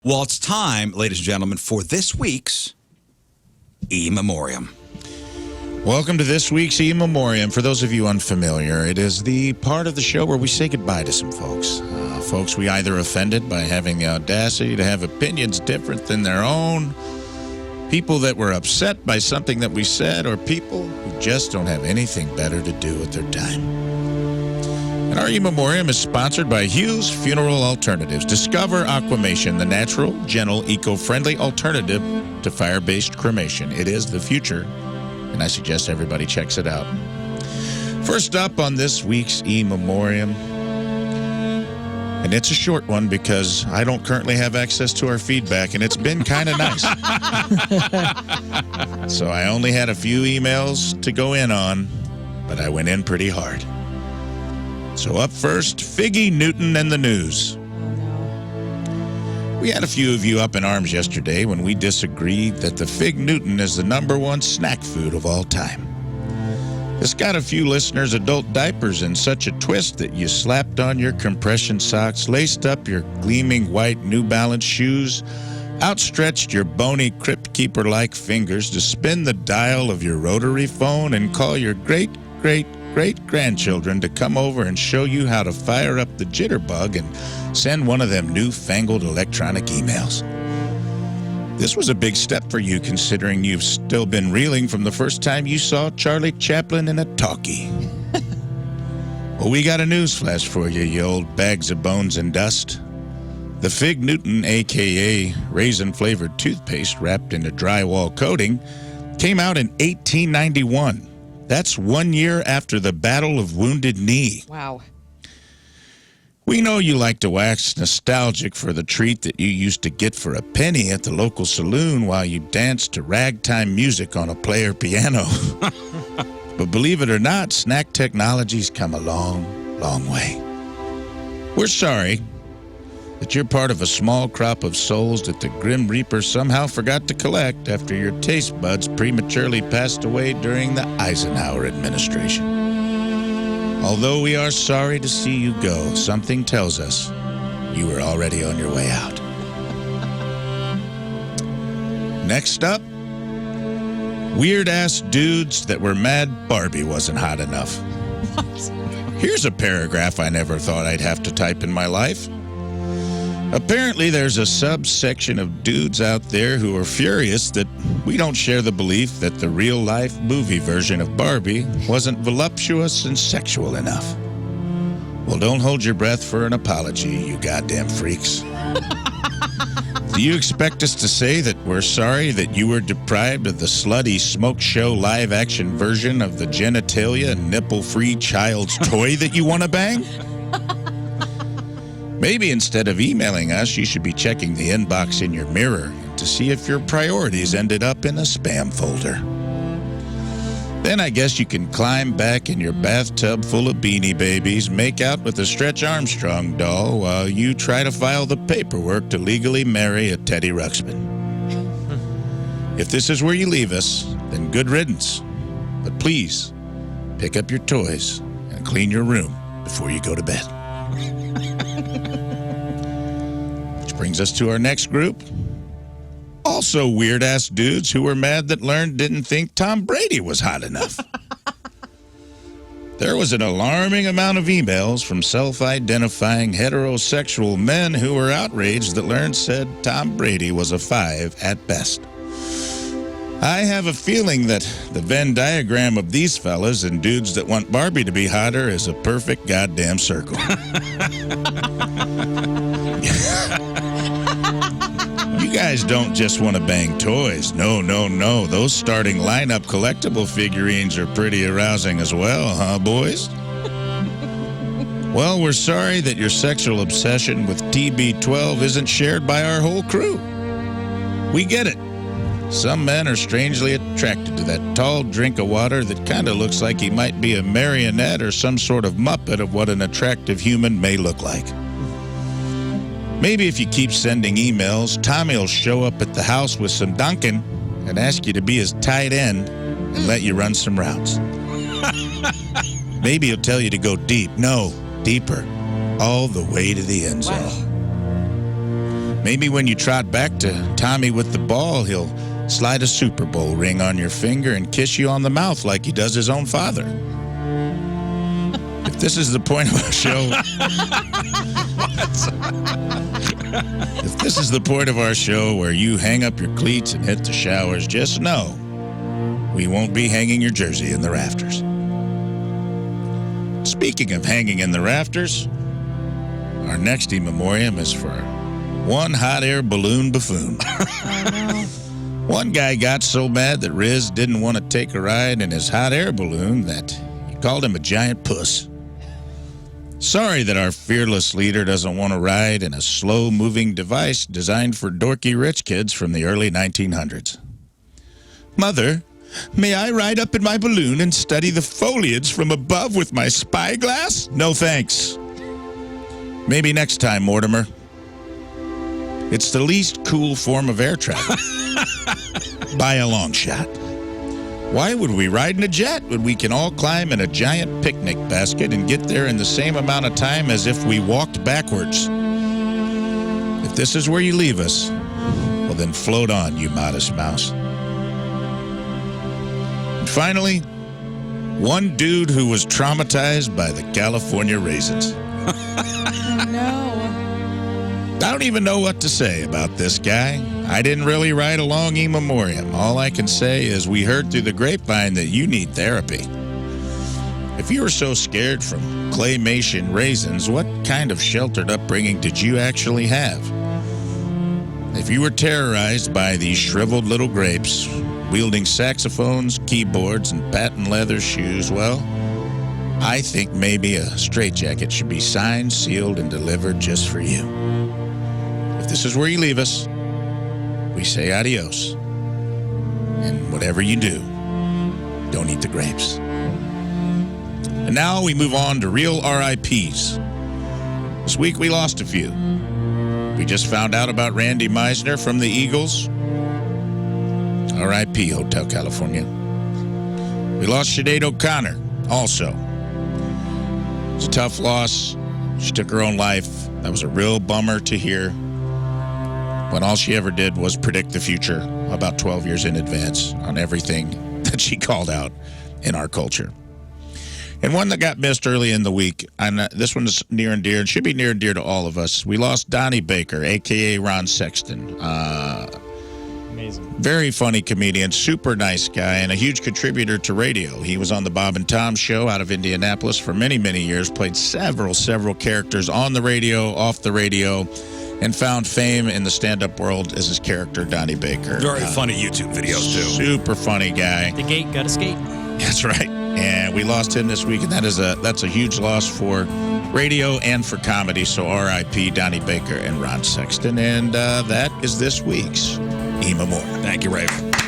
Well, it's time, ladies and gentlemen, for this week's E-Memoriam. Welcome to this week's E-Memoriam. For those of you unfamiliar, it is the part of the show where we say goodbye to some folks. Folks we either offended by having the audacity to have opinions different than their own, people that were upset by something that we said, or people who just don't have anything better to do with their time. And our E-Memoriam is sponsored by Hughes Funeral Alternatives. Discover Aquamation, the natural, gentle, eco-friendly alternative to fire-based cremation. It is the future, and I suggest everybody checks it out. First up on this week's E-Memoriam, and it's a short one because I don't currently have access to our feedback, and it's been kind of nice. So I only had a few emails to go in on, but I went in pretty hard. So up first, Figgy Newton and the news. We had a few of you up in arms yesterday when we disagreed that the Fig Newton is the #1 snack food of all time. This got a few listeners' adult diapers in such a twist that you slapped on your compression socks, laced up your gleaming white New Balance shoes, outstretched your bony Crypt Keeper-like fingers to spin the dial of your rotary phone and call your great-grandchildren to come over and show you how to fire up the jitterbug and send one of them newfangled electronic emails. This was a big step for you, considering you've still been reeling from the first time you saw Charlie Chaplin in a talkie. Well, we got a newsflash for you, you old bags of bones and dust. The Fig Newton, a.k.a. raisin-flavored toothpaste wrapped in a drywall coating, came out in 1891. That's 1 year after the Battle of Wounded Knee. Wow. We know you like to wax nostalgic for the treat that you used to get for a penny at the local saloon while you danced to ragtime music on a player piano. But believe it or not, snack technology's come a long, long way. We're sorry that you're part of a small crop of souls that the Grim Reaper somehow forgot to collect after your taste buds prematurely passed away during the Eisenhower administration. Although we are sorry to see you go, something tells us you were already on your way out. Next up, weird-ass dudes that were mad Barbie wasn't hot enough. What? Here's a paragraph I never thought I'd have to type in my life. Apparently, there's a subsection of dudes out there who are furious that we don't share the belief that the real-life movie version of Barbie wasn't voluptuous and sexual enough. Well, don't hold your breath for an apology, you goddamn freaks. Do you expect us to say that we're sorry that you were deprived of the slutty smoke show live-action version of the genitalia and nipple-free child's toy that you want to bang? Maybe instead of emailing us, you should be checking the inbox in your mirror to see if your priorities ended up in a spam folder. Then I guess you can climb back in your bathtub full of Beanie Babies, make out with a Stretch Armstrong doll while you try to file the paperwork to legally marry a Teddy Ruxpin. If this is where you leave us, then good riddance. But please, pick up your toys and clean your room before you go to bed. Which brings us to our next group. Also weird-ass dudes who were mad that Learn didn't think Tom Brady was hot enough. There was an alarming amount of emails from self-identifying heterosexual men who were outraged that Learn said Tom Brady was a 5 at best. I have a feeling that the Venn diagram of these fellas and dudes that want Barbie to be hotter is a perfect goddamn circle. You guys don't just want to bang toys. No. Those starting lineup collectible figurines are pretty arousing as well, huh, boys? Well, we're sorry that your sexual obsession with TB12 isn't shared by our whole crew. We get it. Some men are strangely attracted to that tall drink of water that kind of looks like he might be a marionette or some sort of muppet of what an attractive human may look like. Maybe if you keep sending emails, Tommy will show up at the house with some Dunkin' and ask you to be his tight end and let you run some routes. Maybe he'll tell you to go deep. No, deeper. All the way to the end zone. Maybe when you trot back to Tommy with the ball, he'll slide a Super Bowl ring on your finger and kiss you on the mouth like he does his own father. If this is the point of our show... If this is the point of our show where you hang up your cleats and hit the showers, just know we won't be hanging your jersey in the rafters. Speaking of hanging in the rafters, our next E-Memoriam is for one hot air balloon buffoon. One guy got so mad that Riz didn't want to take a ride in his hot air balloon that he called him a giant puss. Sorry that our fearless leader doesn't want to ride in a slow-moving device designed for dorky rich kids from the early 1900s. Mother, may I ride up in my balloon and study the foliage from above with my spyglass? No thanks. Maybe next time, Mortimer. It's the least cool form of air travel. By a long shot. Why would we ride in a jet when we can all climb in a giant picnic basket and get there in the same amount of time as if we walked backwards? If this is where you leave us, well then float on, you modest mouse. And finally, one dude who was traumatized by the California Raisins. Oh, no. I don't even know what to say about this guy. I didn't really write a long E-Memoriam. All I can say is we heard through the grapevine that you need therapy. If you were so scared from Claymation Raisins, what kind of sheltered upbringing did you actually have? If you were terrorized by these shriveled little grapes, wielding saxophones, keyboards, and patent leather shoes, well, I think maybe a straitjacket should be signed, sealed, and delivered just for you. If this is where you leave us, we say adios. And whatever you do, don't eat the grapes. And now we move on to real RIPs. This week we lost a few. We just found out about Randy Meisner from the Eagles. RIP, Hotel California. We lost Sinéad O'Connor, also. It was a tough loss. She took her own life. That was a real bummer to hear, when all she ever did was predict the future about 12 years in advance on everything that she called out in our culture. And one that got missed early in the week, and this one is near and dear, and should be near and dear to all of us. We lost Donnie Baker, a.k.a. Ron Sexton. Amazing. Very funny comedian, super nice guy, and a huge contributor to radio. He was on the Bob and Tom show out of Indianapolis for many, many years, played several characters on the radio, off the radio, and found fame in the stand-up world as his character, Donnie Baker. Very funny YouTube videos, too. Super funny guy. The gate, gotta skate. That's right. And we lost him this week, and that's a huge loss for radio and for comedy. So R.I.P. Donnie Baker and Ron Sexton. And that is this week's E-Memoriam. Thank you, Rafe.